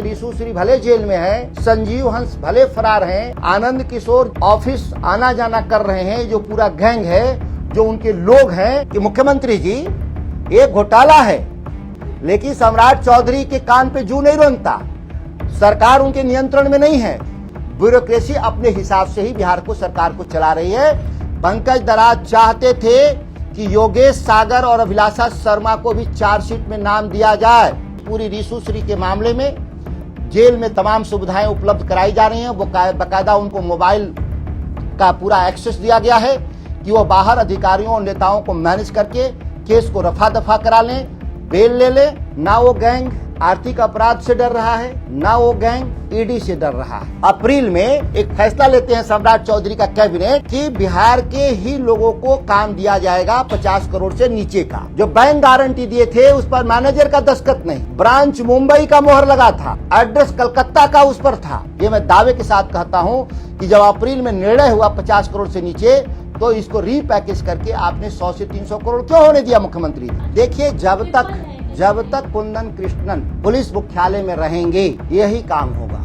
रीशु श्री भले जेल में है, संजीव हंस भले फरार हैं, आनंद किशोर ऑफिस आना जाना कर रहे हैं, जो पूरा गैंग है, जो उनके लोग हैं कि मुख्यमंत्री जी एक घोटाला है, लेकिन सम्राट चौधरी के कान पे जू नहीं रेंगता। सरकार उनके नियंत्रण में नहीं है। ब्यूरोक्रेसी अपने हिसाब से ही बिहार को सरकार को चला रही है। पंकज दराज चाहते थे कि योगेश सागर और अभिलाषा शर्मा को भी चार्जशीट में नाम दिया जाए। पूरी रीशु श्री के मामले में जेल में तमाम सुविधाएं उपलब्ध कराई जा रही हैं। वो बाकायदा उनको मोबाइल का पूरा एक्सेस दिया गया है कि वो बाहर अधिकारियों और नेताओं को मैनेज करके केस को रफा दफा करा लें, बेल ले ले। ना वो गैंग आर्थिक अपराध से डर रहा है, ना वो गैंग ईडी से डर रहा है। अप्रैल में एक फैसला लेते हैं सम्राट चौधरी का कैबिनेट कि बिहार के ही लोगों को काम दिया जाएगा 50 करोड़ से नीचे का। जो बैंक गारंटी दिए थे उस पर मैनेजर का दस्तखत नहीं, ब्रांच मुंबई का मोहर लगा था, एड्रेस कलकत्ता का उस पर था। ये मैं दावे के साथ कहता हूँ कि जब अप्रैल में निर्णय हुआ 50 करोड़ से नीचे, तो इसको रीपैकेज करके आपने 100 से 300 करोड़ क्यों होने दिया मुख्यमंत्री? देखिए, जब तक कुंदन कृष्णन पुलिस मुख्यालय में रहेंगे यही काम होगा।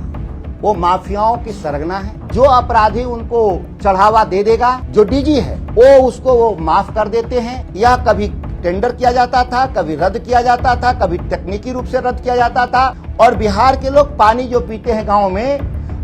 वो माफियाओं की सरगना है। जो अपराधी उनको चढ़ावा दे देगा, जो डीजी है वो उसको वो माफ कर देते हैं। या कभी टेंडर किया जाता था, कभी रद्द किया जाता था, कभी तकनीकी रूप से रद्द किया जाता था। और बिहार के लोग पानी जो पीते हैं गाँव में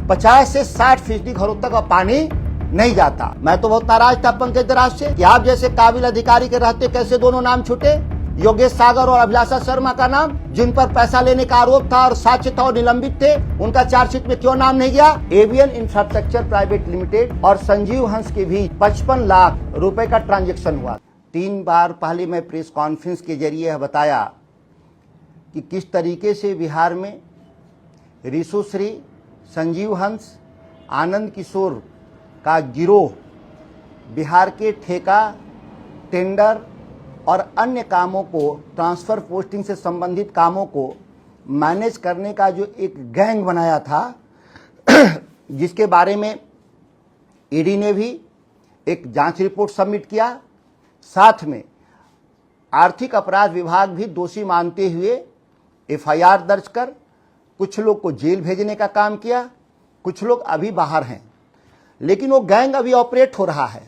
50 से 60% घरों तक पानी नहीं जाता। मैं तो बहुत नाराज था पंकज दराज से कि आप जैसे काबिल अधिकारी के रहते कैसे दोनों नाम छूटे, योगेश सागर और अभिलाषा शर्मा का नाम, जिन पर पैसा लेने का आरोप था और साक्ष्य था और निलंबित थे, उनका चार्जशीट में क्यों नाम नहीं गया? एवियन इंफ्रास्ट्रक्चर प्राइवेट लिमिटेड और संजीव हंस के बीच 55 लाख रुपए का ट्रांजैक्शन हुआ। 3 बार पहले मैं प्रेस कॉन्फ्रेंस के जरिए बताया कि किस तरीके से बिहार में रीशु श्री, संजीव हंस, आनंद किशोर का गिरोह बिहार के ठेका, टेंडर और अन्य कामों को, ट्रांसफर पोस्टिंग से संबंधित कामों को मैनेज करने का जो एक गैंग बनाया था, जिसके बारे में ईडी ने भी एक जांच रिपोर्ट सबमिट किया। साथ में आर्थिक अपराध विभाग भी दोषी मानते हुए एफआईआर दर्ज कर कुछ लोग को जेल भेजने का काम किया। कुछ लोग अभी बाहर हैं, लेकिन वो गैंग अभी ऑपरेट हो रहा है।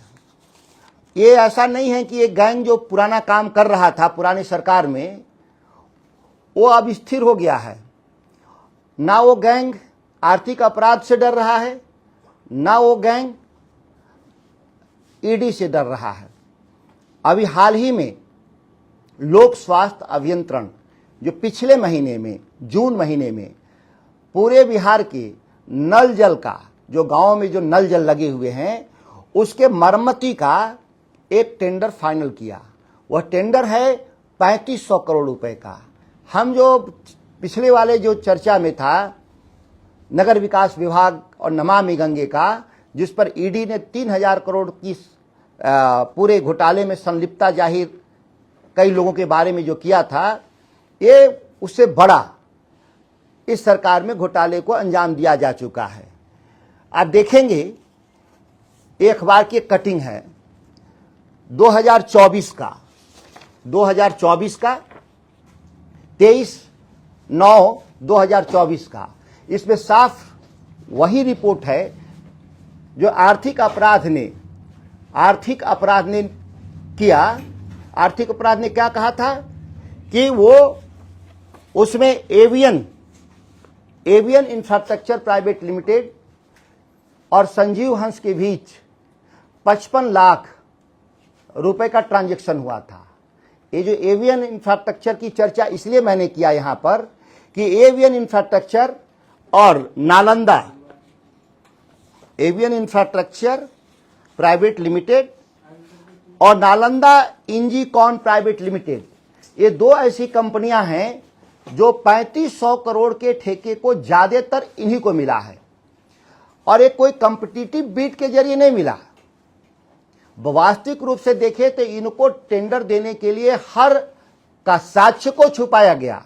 ये ऐसा नहीं है कि ये गैंग जो पुराना काम कर रहा था पुरानी सरकार में, वो अब स्थिर हो गया है। ना वो गैंग आर्थिक अपराध से डर रहा है, ना वो गैंग ईडी से डर रहा है। अभी हाल ही में लोक स्वास्थ्य अभियंत्रण जो पिछले महीने में, जून महीने में पूरे बिहार के नल जल का, जो गांव में जो नल जल लगे हुए हैं, उसके मरम्मती का एक टेंडर फाइनल किया। वह टेंडर है 3500 करोड़ रुपए का। हम जो पिछले वाले जो चर्चा में था नगर विकास विभाग और नमामि गंगे का, जिस पर ईडी ने 3000 करोड़ की पूरे घोटाले में संलिप्तता जाहिर कई लोगों के बारे में जो किया था, ये उससे बड़ा इस सरकार में घोटाले को अंजाम दिया जा चुका है। आप देखेंगे, एक अखबार की कटिंग है 2024 का 23/9/2024 का। इसमें साफ वही रिपोर्ट है जो आर्थिक अपराध ने किया। आर्थिक अपराध ने क्या कहा था कि वो उसमें एवियन इंफ्रास्ट्रक्चर प्राइवेट लिमिटेड और संजीव हंस के बीच 55 लाख रुपए का ट्रांजैक्शन हुआ था। ये जो एवियन इंफ्रास्ट्रक्चर की चर्चा इसलिए मैंने किया यहां पर कि एवियन इंफ्रास्ट्रक्चर और Nalanda, avian infrastructure private limited और नालंदा इंजीकॉन प्राइवेट लिमिटेड, ये दो ऐसी कंपनियां हैं जो 3500 करोड़ के ठेके को ज्यादातर इन्हीं को मिला है। और ये कोई कॉम्पिटिटिव बीट के जरिए नहीं मिला। वास्तविक रूप से देखें तो इनको टेंडर देने के लिए हर का साक्ष्य को छुपाया गया।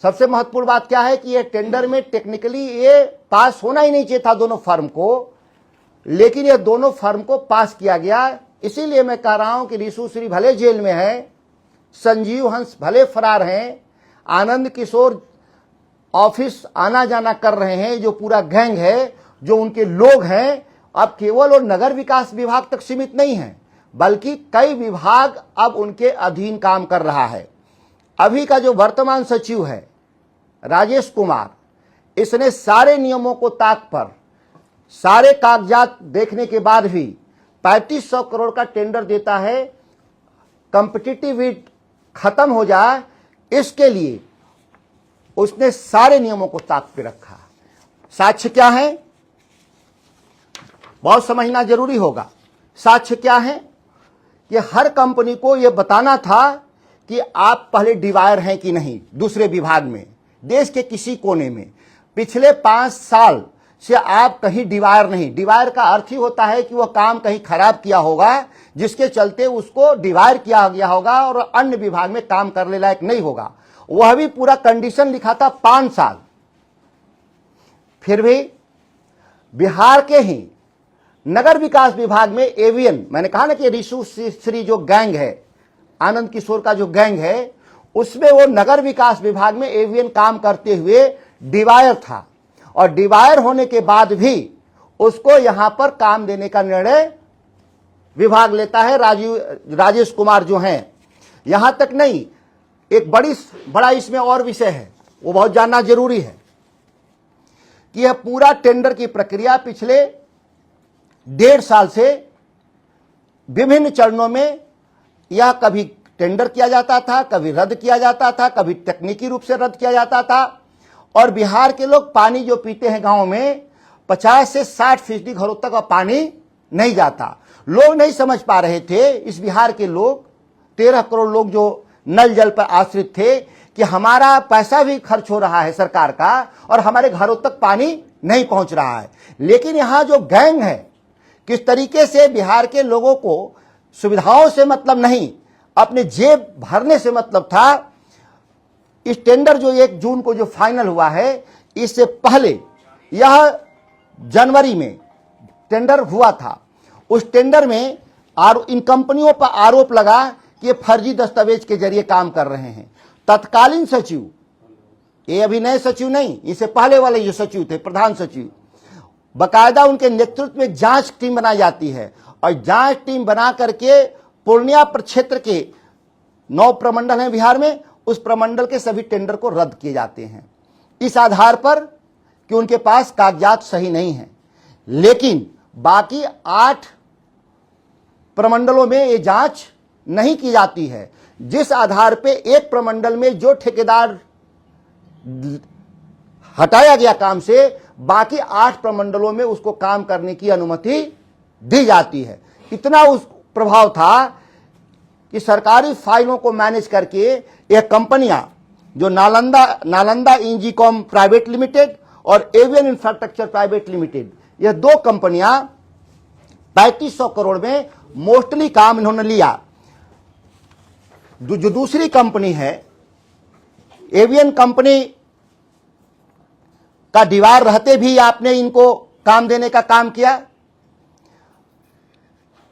सबसे महत्वपूर्ण बात क्या है कि ये टेंडर में टेक्निकली ये पास होना ही नहीं चाहिए था दोनों फर्म को, लेकिन ये दोनों फर्म को पास किया गया। इसीलिए मैं कह रहा हूं कि रीशु श्री भले जेल में है, संजीव हंस भले फरार हैं, आनंद किशोर ऑफिस आना जाना कर रहे हैं, जो पूरा गैंग है, जो उनके लोग हैं, अब केवल और नगर विकास विभाग तक सीमित नहीं है, बल्कि कई विभाग अब उनके अधीन काम कर रहा है। अभी का जो वर्तमान सचिव है राजेश कुमार, इसने सारे नियमों को ताक पर, सारे कागजात देखने के बाद भी 3500 करोड़ का टेंडर देता है। कॉम्पिटिटिव खत्म हो जाए, इसके लिए उसने सारे नियमों को ताक पे रखा। साक्ष्य क्या है, बहुत समझना जरूरी होगा। साक्ष्य क्या है कि हर कंपनी को यह बताना था कि आप पहले डिवायर हैं कि नहीं दूसरे विभाग में, देश के किसी कोने में। पिछले 5 साल से आप कहीं डिवायर नहीं। डिवायर का अर्थ ही होता है कि वह काम कहीं खराब किया होगा, जिसके चलते उसको डिवायर किया गया होगा और अन्य विभाग में काम करने लायक नहीं होगा। वह भी पूरा कंडीशन लिखा था 5 साल। फिर भी बिहार के ही नगर विकास विभाग में एवीएन, मैंने कहा ना कि ऋषु श्री जो गैंग है, आनंद किशोर का जो गैंग है, उसमें वो नगर विकास विभाग में एवीएन काम करते हुए डिवायर था, और डिवायर होने के बाद भी उसको यहां पर काम देने का निर्णय विभाग लेता है राजेश कुमार जो हैं। यहां तक नहीं, एक बड़ा इसमें और विषय है, वो बहुत जानना जरूरी है कि यह पूरा टेंडर की प्रक्रिया पिछले 1.5 साल से विभिन्न चरणों में यह कभी टेंडर किया जाता था, कभी रद्द किया जाता था, कभी तकनीकी रूप से रद्द किया जाता था। और बिहार के लोग पानी जो पीते हैं गांव में, 50 से 60% घरों तक पानी नहीं जाता। लोग नहीं समझ पा रहे थे, इस बिहार के लोग 13 करोड़ लोग जो नल जल पर आश्रित थे, कि हमारा पैसा भी खर्च हो रहा है सरकार का और हमारे घरों तक पानी नहीं पहुंच रहा है। लेकिन यहां जो गैंग है, किस तरीके से बिहार के लोगों को सुविधाओं से मतलब नहीं, अपने जेब भरने से मतलब था। इस टेंडर जो 1 जून को जो फाइनल हुआ है, इससे पहले यह जनवरी में टेंडर हुआ था। उस टेंडर में इन कंपनियों पर आरोप लगा कि ये फर्जी दस्तावेज के जरिए काम कर रहे हैं। तत्कालीन सचिव, ये अभी नए सचिव नहीं, इससे पहले वाले जो सचिव थे, प्रधान सचिव, बकायदा उनके नेतृत्व में जांच टीम बनाई जाती है, और जांच टीम बना करके पूर्णिया प्रक्षेत्र के 9 प्रमंडल हैं बिहार में, उस प्रमंडल के सभी टेंडर को रद्द किए जाते हैं, इस आधार पर कि उनके पास कागजात सही नहीं है। लेकिन बाकी 8 प्रमंडलों में ये जांच नहीं की जाती है, जिस आधार पे एक प्रमंडल में जो ठेकेदार हटाया गया काम से, बाकी 8 प्रमंडलों में उसको काम करने की अनुमति दी जाती है। इतना उस प्रभाव था कि सरकारी फाइलों को मैनेज करके यह कंपनियां, जो नालंदा इंजीकॉम प्राइवेट लिमिटेड और एवियन इंफ्रास्ट्रक्चर प्राइवेट लिमिटेड, यह 2 कंपनियां 3500 करोड़ में मोस्टली काम इन्होंने लिया। जो दूसरी कंपनी है एवियन कंपनी का दीवार रहते भी आपने इनको काम देने का काम किया।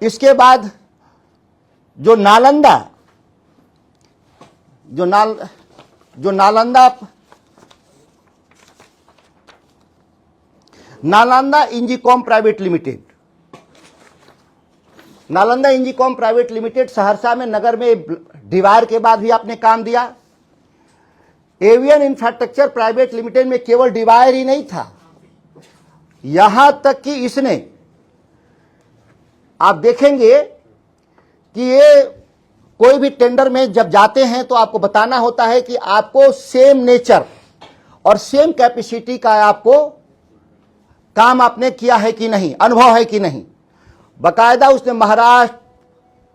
इसके बाद जो Nalanda Engicom private limited, Nalanda Engicom private limited Saharsa में नगर में दीवार के बाद भी आपने काम दिया। एवियन इंफ्रास्ट्रक्चर प्राइवेट लिमिटेड में केवल डिवायर ही नहीं था, यहां तक कि इसने, आप देखेंगे कि ये कोई भी टेंडर में जब जाते हैं तो आपको बताना होता है कि आपको सेम नेचर और सेम कैपेसिटी का आपको काम आपने किया है कि नहीं, अनुभव है कि नहीं। बकायदा उसने महाराष्ट्र,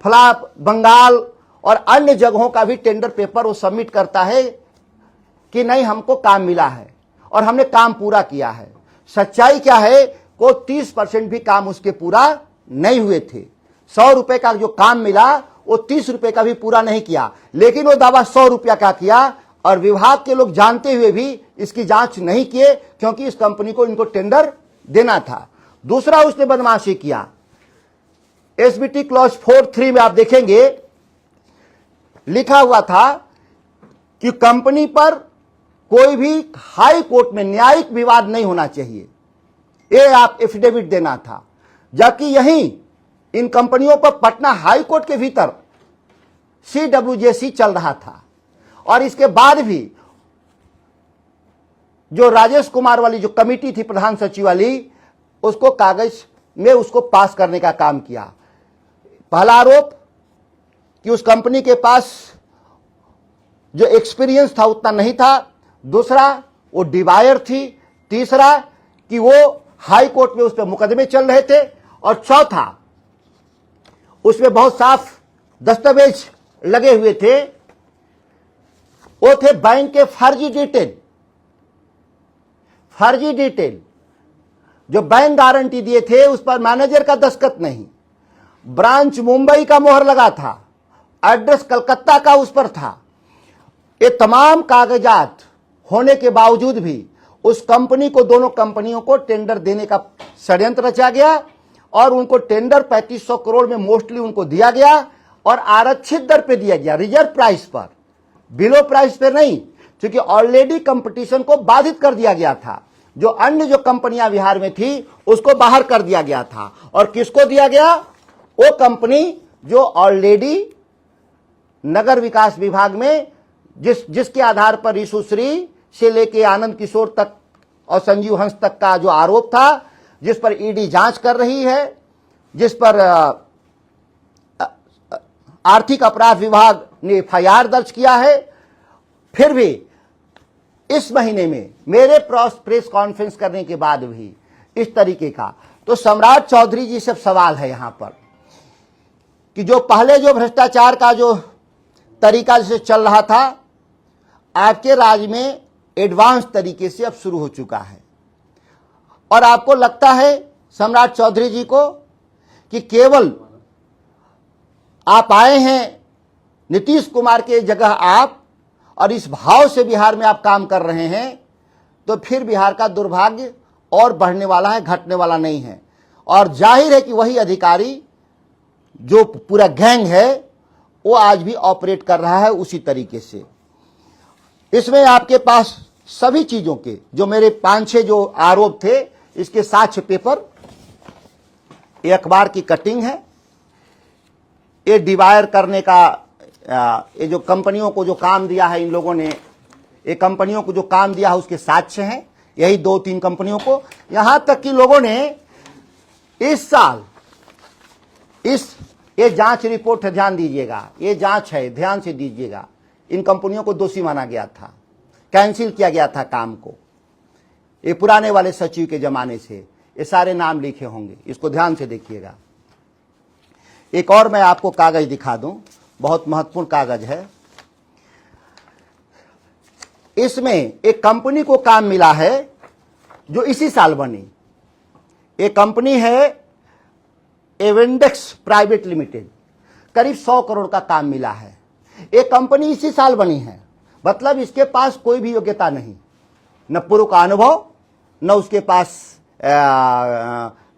फलाप, बंगाल और अन्य जगहों का भी टेंडर पेपर वो सबमिट करता है कि नहीं हमको काम मिला है और हमने काम पूरा किया है। सच्चाई क्या है, को 30% भी काम उसके पूरा नहीं हुए थे। 100 रुपए का जो काम मिला वो 30 रुपए का भी पूरा नहीं किया, लेकिन वो दावा 100 रुपया का किया, और विभाग के लोग जानते हुए भी इसकी जांच नहीं किए, क्योंकि इस कंपनी को इनको टेंडर देना था। दूसरा उसने बदमाशी किया। एसबीटी क्लॉज 4.3 में आप देखेंगे लिखा हुआ था कि कंपनी पर कोई भी हाई कोर्ट में न्यायिक विवाद नहीं होना चाहिए, ये आप एफिडेविट देना था। जबकि यहीं इन कंपनियों पर पटना हाई कोर्ट के भीतर CWJC चल रहा था, और इसके बाद भी जो राजेश कुमार वाली जो कमेटी थी प्रधान सचिव वाली, उसको कागज में उसको पास करने का काम किया। पहला आरोप कि उस कंपनी के पास जो एक्सपीरियंस था उतना नहीं था, दूसरा वो डिवायर थी, तीसरा कि वो हाई कोर्ट में उस पर मुकदमे चल रहे थे, और चौथा उसमें बहुत साफ दस्तावेज लगे हुए थे, वो थे बैंक के फर्जी डिटेल। जो बैंक गारंटी दिए थे उस पर मैनेजर का दस्तखत नहीं, ब्रांच मुंबई का मोहर लगा था, एड्रेस कलकत्ता का उस पर था। ये तमाम कागजात होने के बावजूद भी उस कंपनी को, दोनों कंपनियों को टेंडर देने का षड्यंत्र रचा गया, और उनको टेंडर 3500 करोड़ में मोस्टली उनको दिया गया, और आरक्षित दर पे दिया गया, रिजर्व प्राइस पर, बिलो प्राइस पे नहीं, क्योंकि ऑलरेडी कंपटीशन को बाधित कर दिया गया था। जो अन्य जो कंपनियां बिहार में थी उसको बाहर कर दिया गया था, और किसको दिया गया? वो कंपनी जो ऑलरेडी नगर विकास विभाग में जिसके आधार पर ऋषुश्री से लेके आनंद किशोर तक और संजीव हंस तक का जो आरोप था, जिस पर ईडी जांच कर रही है, जिस पर आर्थिक अपराध विभाग ने FIR दर्ज किया है, फिर भी इस महीने में मेरे प्रेस कॉन्फ्रेंस करने के बाद भी इस तरीके का, तो सम्राट चौधरी जी से सवाल है यहां पर कि जो पहले जो भ्रष्टाचार का जो तरीका जैसे चल रहा था, आपके राज्य में एडवांस तरीके से अब शुरू हो चुका है, और आपको लगता है सम्राट चौधरी जी को कि केवल आप आए हैं नीतीश कुमार के जगह आप, और इस भाव से बिहार में आप काम कर रहे हैं, तो फिर बिहार का दुर्भाग्य और बढ़ने वाला है, घटने वाला नहीं है। और जाहिर है कि वही अधिकारी जो पूरा गैंग है वो आज भी ऑपरेट कर रहा है उसी तरीके से। इसमें आपके पास सभी चीजों के जो मेरे 5-6 जो आरोप थे, इसके साक्ष्य पेपर, ये अखबार की कटिंग है, ये डिवायर करने का, ये जो कंपनियों को जो काम दिया है इन लोगों ने, ये कंपनियों को जो काम दिया है उसके साक्ष्य हैं, यही 2-3 कंपनियों को। यहां तक कि लोगों ने इस साल ये जांच रिपोर्ट है, ध्यान दीजिएगा, ये जांच है, ध्यान से दीजिएगा, इन कंपनियों को दोषी माना गया था, कैंसिल किया गया था काम को। ये पुराने वाले सचिव के जमाने से ये सारे नाम लिखे होंगे, इसको ध्यान से देखिएगा। एक और मैं आपको कागज दिखा दूं, बहुत महत्वपूर्ण कागज है। इसमें एक कंपनी को काम मिला है जो इसी साल बनी, एक कंपनी है एवेंडेक्स प्राइवेट लिमिटेड, करीब 100 करोड़ का काम मिला है। एक कंपनी इसी साल बनी है, मतलब इसके पास कोई भी योग्यता नहीं, न पूर्व का अनुभव, न उसके पास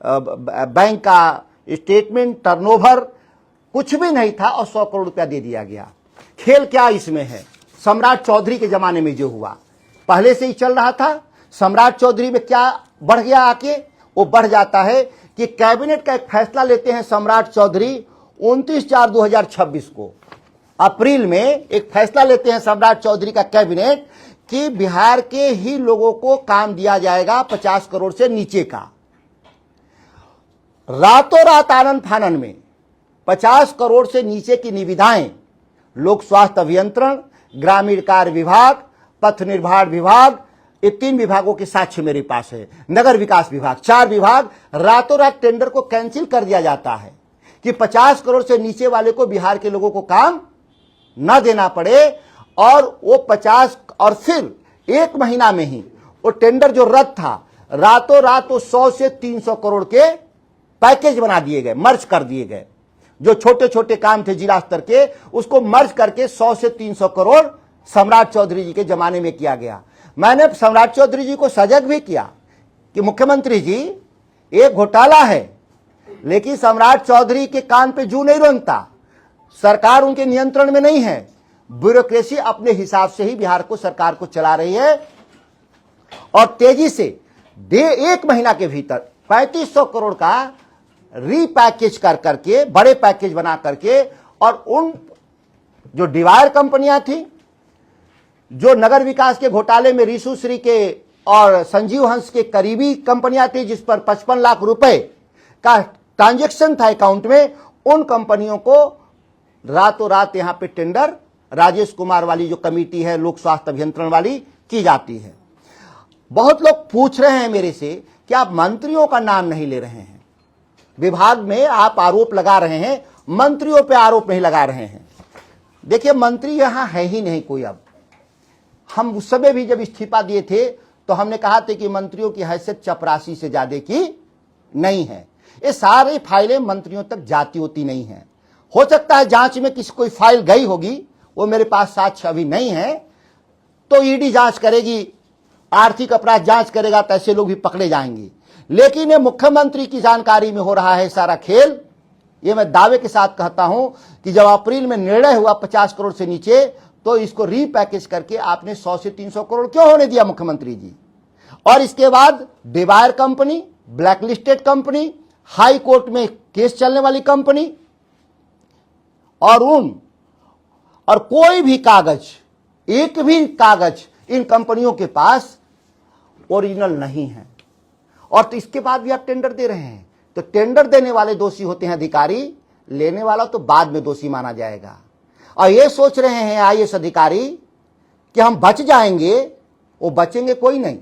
बैंक का स्टेटमेंट, टर्नओवर कुछ भी नहीं था, और 100 करोड़ रुपया दे दिया गया। खेल क्या इसमें है? सम्राट चौधरी के जमाने में जो हुआ पहले से ही चल रहा था। सम्राट चौधरी में क्या बढ़ गया आके? वो बढ़ जाता है कि कैबिनेट का एक फैसला लेते हैं सम्राट चौधरी 29/4/2026 को, अप्रैल में एक फैसला लेते हैं सम्राट चौधरी का कैबिनेट कि बिहार के ही लोगों को काम दिया जाएगा 50 करोड़ से नीचे का। रातों रात आनंद फानन में 50 करोड़ से नीचे की निविदाएं लोक स्वास्थ्य अभियंत्रण, ग्रामीण कार्य विभाग, पथ निर्माण विभाग, ये 3 विभागों के साक्ष्य मेरे पास है, नगर विकास विभाग, 4 विभाग, रातों रात टेंडर को कैंसिल कर दिया जाता है कि 50 करोड़ से नीचे वाले को, बिहार के लोगों को काम न देना पड़े। और वो 50, और फिर 1 महीना में ही वो टेंडर जो रद्द था, रातों रात वो 100 से 300 करोड़ के पैकेज बना दिए गए, मर्ज कर दिए गए। जो छोटे छोटे काम थे जिला स्तर के, उसको मर्ज करके 100 से 300 करोड़ सम्राट चौधरी जी के जमाने में किया गया। मैंने सम्राट चौधरी जी को सजग भी किया कि मुख्यमंत्री जी, एक घोटाला है, लेकिन सम्राट चौधरी के कान पे जू नहीं रेंगता, सरकार उनके नियंत्रण में नहीं है, ब्यूरोक्रेसी अपने हिसाब से ही बिहार को सरकार को चला रही है और तेजी से 1 महीना के भीतर 3500 करोड़ का रीपैकेज कर करके, बड़े पैकेज बना करके, और उन जो डिवायर कंपनियां थी, जो नगर विकास के घोटाले में रीशु श्री के और संजीव हंस के करीबी कंपनियां थी, जिस पर 55 लाख रुपए का ट्रांजैक्शन था अकाउंट में, उन कंपनियों को रातों रात यहां पे टेंडर राजेश कुमार वाली जो कमेटी है लोक स्वास्थ्य अभियंत्रण वाली की जाती है। बहुत लोग पूछ रहे हैं मेरे से कि आप मंत्रियों का नाम नहीं ले रहे हैं, विभाग में आप आरोप लगा रहे हैं, मंत्रियों पे आरोप नहीं लगा रहे हैं। देखिए, मंत्री यहां है ही नहीं कोई। अब हम उस समय भी जब इस्तीफा दिए थे तो हमने कहा था कि मंत्रियों की हैसियत चपरासी से ज्यादा की नहीं है। ये सारी फाइलें मंत्रियों तक जाती होती नहीं है। हो सकता है जांच में किसी कोई फाइल गई होगी, वो मेरे पास साक्ष्य अभी नहीं है, तो ईडी जांच करेगी, आर्थिक अपराध जांच करेगा, तो ऐसे लोग भी पकड़े जाएंगे। लेकिन ये मुख्यमंत्री की जानकारी में हो रहा है सारा खेल। ये मैं दावे के साथ कहता हूं कि जब अप्रैल में निर्णय हुआ 50 करोड़ से नीचे, तो इसको रीपैकेज करके आपने 100 से 300 करोड़ क्यों होने दिया मुख्यमंत्री जी? और इसके बाद डिवायर company, blacklisted company, high court में केस चलने वाली कंपनी, और कोई भी कागज, एक भी कागज इन कंपनियों के पास ओरिजिनल नहीं है। और तो इसके बाद भी आप टेंडर दे रहे हैं, तो टेंडर देने वाले दोषी होते हैं अधिकारी, लेने वाला तो बाद में दोषी माना जाएगा। और ये सोच रहे हैं आईएएस अधिकारी कि हम बच जाएंगे, वो बचेंगे कोई नहीं।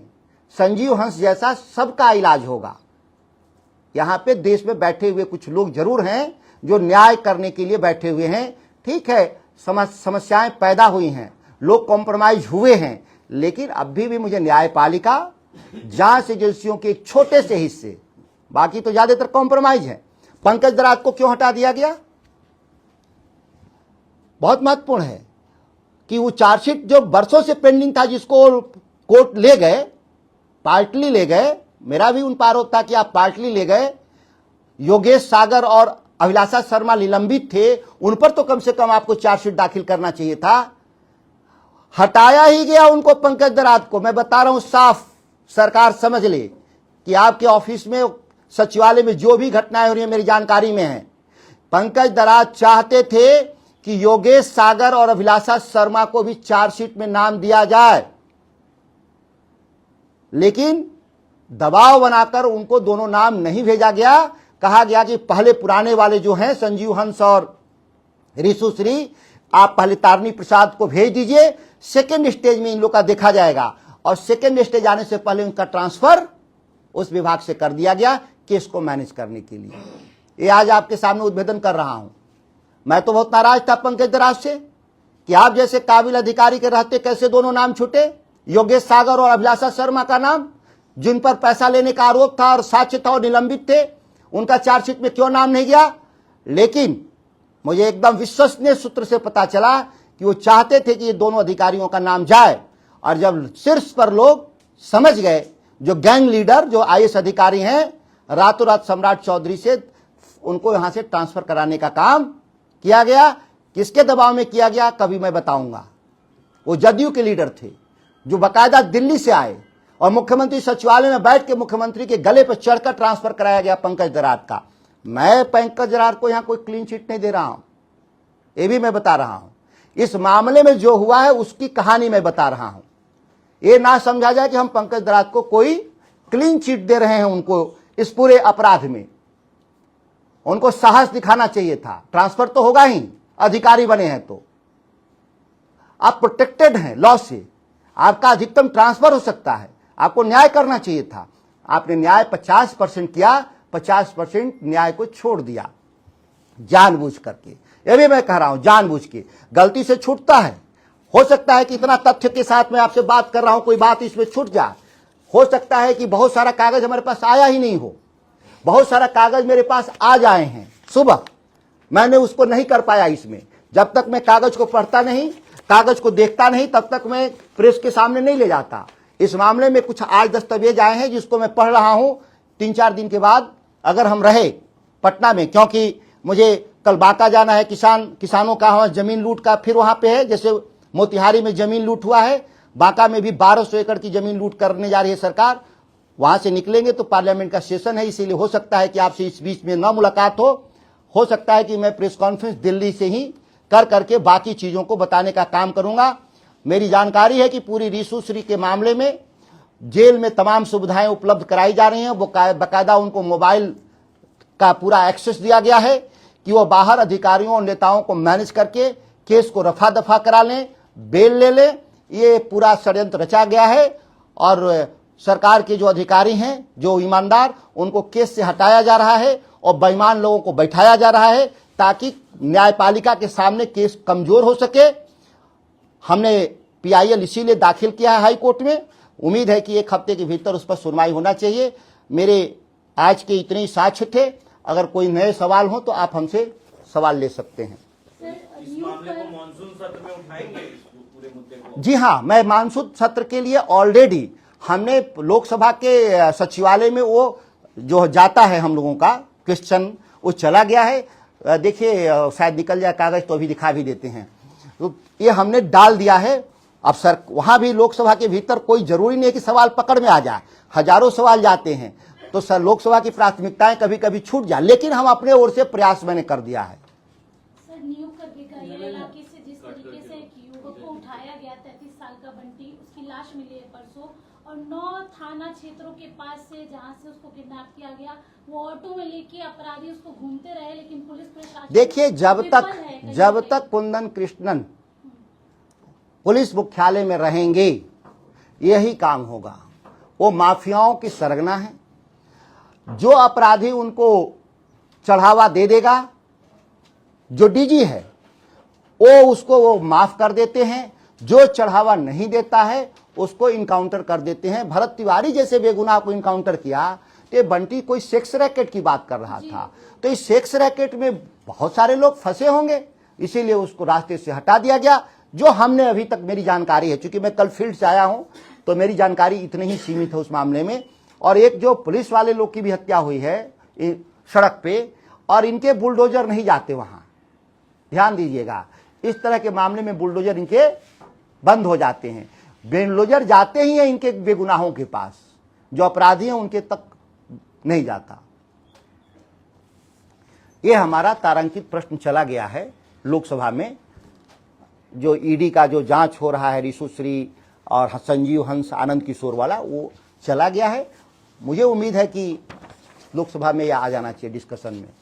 संजीव हंस जैसा सबका इलाज होगा। यहां पे देश में बैठे हुए कुछ लोग जरूर हैं जो न्याय करने के लिए बैठे हुए हैं। ठीक है, समस्याएं पैदा हुई हैं, लोग कॉम्प्रोमाइज हुए हैं, लेकिन अभी भी मुझे न्यायपालिका, जांच एजेंसियों के एक छोटे से हिस्से, बाकी तो ज्यादातर कॉम्प्रोमाइज है। पंकज दराज को क्यों हटा दिया गया? बहुत महत्वपूर्ण है कि वो चार्जशीट जो बरसों से पेंडिंग था, जिसको कोर्ट ले गए, पार्टली ले गए, मेरा भी उन पर आरोप था कि आप पार्टली ले गए। योगेश सागर और अभिलाषा शर्मा निलंबित थे, उन पर तो कम से कम आपको चार्जशीट दाखिल करना चाहिए था। हटाया ही गया उनको, पंकज दराज को। मैं बता रहा हूं साफ, सरकार समझ ले कि आपके ऑफिस में, सचिवालय में जो भी घटनाएं हो रही है मेरी जानकारी में है। पंकज दराज चाहते थे कि योगेश सागर और अभिलाषा शर्मा को भी चार्जशीट में नाम दिया जाए, लेकिन दबाव बनाकर उनको दोनों नाम नहीं भेजा गया। कहा गया कि पहले पुराने वाले जो हैं संजीव हंस और रीशु श्री, आप पहले तारणी प्रसाद को भेज दीजिए, सेकेंड स्टेज में इन लोग का देखा जाएगा। और सेकेंड स्टेज आने से पहले उनका ट्रांसफर उस विभाग से कर दिया गया केस को मैनेज करने के लिए। ये आज आपके सामने उद्भेदन कर रहा हूं। मैं तो बहुत नाराज था पंकज दराज से कि आप जैसे काबिल अधिकारी के रहते कैसे दोनों नाम छूटे, योगेश सागर और अभिलाषा शर्मा का नाम, जिन पर पैसा लेने का आरोप था और साक्ष्य था और निलंबित थे, उनका चार्जशीट में क्यों नाम नहीं गया? लेकिन मुझे एकदम विश्वसनीय सूत्र से पता चला कि वो चाहते थे कि ये दोनों अधिकारियों का नाम जाए। और जब शीर्ष पर लोग समझ गए, जो गैंग लीडर, जो आईएएस अधिकारी हैं, रातों रात सम्राट चौधरी से उनको यहां से ट्रांसफर कराने का काम किया गया। किसके दबाव में किया गया कभी मैं बताऊंगा। वो जदयू के लीडर थे जो बकायदा दिल्ली से आए और मुख्यमंत्री सचिवालय में बैठ के मुख्यमंत्री के गले पर चढ़कर ट्रांसफर कराया गया पंकज दराज का। मैं पंकज दराज को यहां कोई क्लीन चिट नहीं दे रहा हूं, ये भी मैं बता रहा हूं। इस मामले में जो हुआ है उसकी कहानी मैं बता रहा हूं। ये ना समझा जाए कि हम पंकज दराज को कोई क्लीन चिट दे रहे हैं। उनको इस पूरे अपराध में उनको साहस दिखाना चाहिए था। ट्रांसफर तो होगा ही, अधिकारी बने हैं तो आप प्रोटेक्टेड हैं लॉ से, आपका अधिकतम ट्रांसफर हो सकता है, आपको न्याय करना चाहिए था। आपने न्याय 50% किया, 50% न्याय को छोड़ दिया जानबूझ करके। यह भी मैं कह रहा हूं, जानबूझ के गलती से छूटता है। हो सकता है कि इतना तथ्य के साथ मैं आपसे बात कर रहा हूं, कोई बात इसमें छूट जाए। हो सकता है कि बहुत सारा कागज हमारे पास आया ही नहीं हो, बहुत सारा कागज मेरे पास आ जाए हैं सुबह, मैंने उसको नहीं कर पाया। इसमें जब तक मैं कागज को पढ़ता नहीं, कागज को देखता नहीं, तब तक मैं प्रेस के सामने नहीं ले जाता। इस मामले में कुछ आज दस्तावेज आए हैं जिसको मैं पढ़ रहा हूं। 3-4 दिन के बाद अगर हम रहे पटना में, क्योंकि मुझे कल बांका जाना है, किसानों का वहां जमीन लूट का फिर वहां पे है, जैसे मोतिहारी में जमीन लूट हुआ है, बांका में भी 1200 एकड़ की जमीन लूट करने जा रही है सरकार। वहां से निकलेंगे तो पार्लियामेंट का सेशन है, इसीलिए हो सकता है कि आपसे इस बीच में न मुलाकात हो सकता है कि मैं प्रेस कॉन्फ्रेंस दिल्ली से ही कर करके बाकी चीजों को बताने का काम करूंगा। मेरी जानकारी है कि पूरी रीशु श्री के मामले में जेल में तमाम सुविधाएं उपलब्ध कराई जा रही हैं। वो बाकायदा उनको मोबाइल का पूरा एक्सेस दिया गया है कि वो बाहर अधिकारियों और नेताओं को मैनेज करके केस को रफा दफा करा लें, बेल ले लें। ये पूरा षड्यंत्र रचा गया है और सरकार के जो अधिकारी हैं, जो ईमानदार, उनको केस से हटाया जा रहा है और बेईमान लोगों को बैठाया जा रहा है ताकि न्यायपालिका के सामने केस कमजोर हो सके। हमने PIL इसीलिए दाखिल किया है हाई कोर्ट में। उम्मीद है कि 1 हफ्ते के भीतर उस पर सुनवाई होना चाहिए। मेरे आज के इतने ही साक्ष्य थे। अगर कोई नए सवाल हो तो आप हमसे सवाल ले सकते हैं। इस मामले को मॉनसून सत्र में उठाएंगे पूरे मुद्दे को? जी हाँ, मैं मानसून सत्र के लिए ऑलरेडी हमने लोकसभा के सचिवालय में वो जो जाता है हम लोगों का क्वेश्चन, वो चला गया है। देखिए शायद निकल जाए कागज तो अभी दिखा भी देते हैं। तो ये हमने डाल दिया है। अब सर वहां भी लोकसभा के भीतर कोई जरूरी नहीं है कि सवाल पकड़ में आ जाए, हजारों सवाल जाते हैं तो सर लोकसभा की प्राथमिकताएं कभी कभी छूट जाए, लेकिन हम अपने ओर से प्रयास मैंने कर दिया है। सर नियुक्त इलाके से जिस तरीके से एक युवक को उठाया गया 33 साल का बंटी, उसकी लाश मिली है परसों, और 9 थाना क्षेत्रों के पास से जहां से उसको किडनैप किया गया, वो ऑटो में लेके अपराधी उसको घूमते रहे, लेकिन पुलिस प्रशासन देखिए जब तक कुंदन कृष्णन पुलिस मुख्यालय में रहेंगे यही काम होगा। वो माफियाओं की सरगना है। जो अपराधी उनको चढ़ावा दे देगा, जो DG है वो उसको वो माफ कर देते हैं, जो चढ़ावा नहीं देता है उसको इनकाउंटर कर देते हैं। भरत तिवारी जैसे बेगुनाह को इनकाउंटर किया तो बंटी कोई सेक्स रैकेट की बात कर रहा था, तो इस सेक्स रैकेट में बहुत सारे लोग फंसे होंगे, इसीलिए उसको रास्ते से हटा दिया गया। जो हमने अभी तक मेरी जानकारी है, चूंकि मैं कल फील्ड से आया हूं तो मेरी जानकारी इतनी ही सीमित है उस मामले में। और एक जो पुलिस वाले लोग की भी हत्या हुई है सड़क पे, और इनके बुलडोजर नहीं जाते वहां, ध्यान दीजिएगा। इस तरह के मामले में बुलडोजर इनके बंद हो जाते हैं। बुलडोजर जाते ही हैं इनके बेगुनाहों के पास, जो अपराधी हैं उनके तक नहीं जाता। ये हमारा तारांकित प्रश्न चला गया है लोकसभा में। जो ED का जो जांच हो रहा है रीशु श्री और संजीव हंस आनंद किशोर वाला, वो चला गया है। मुझे उम्मीद है कि लोकसभा में यह आ जाना चाहिए डिस्कशन में।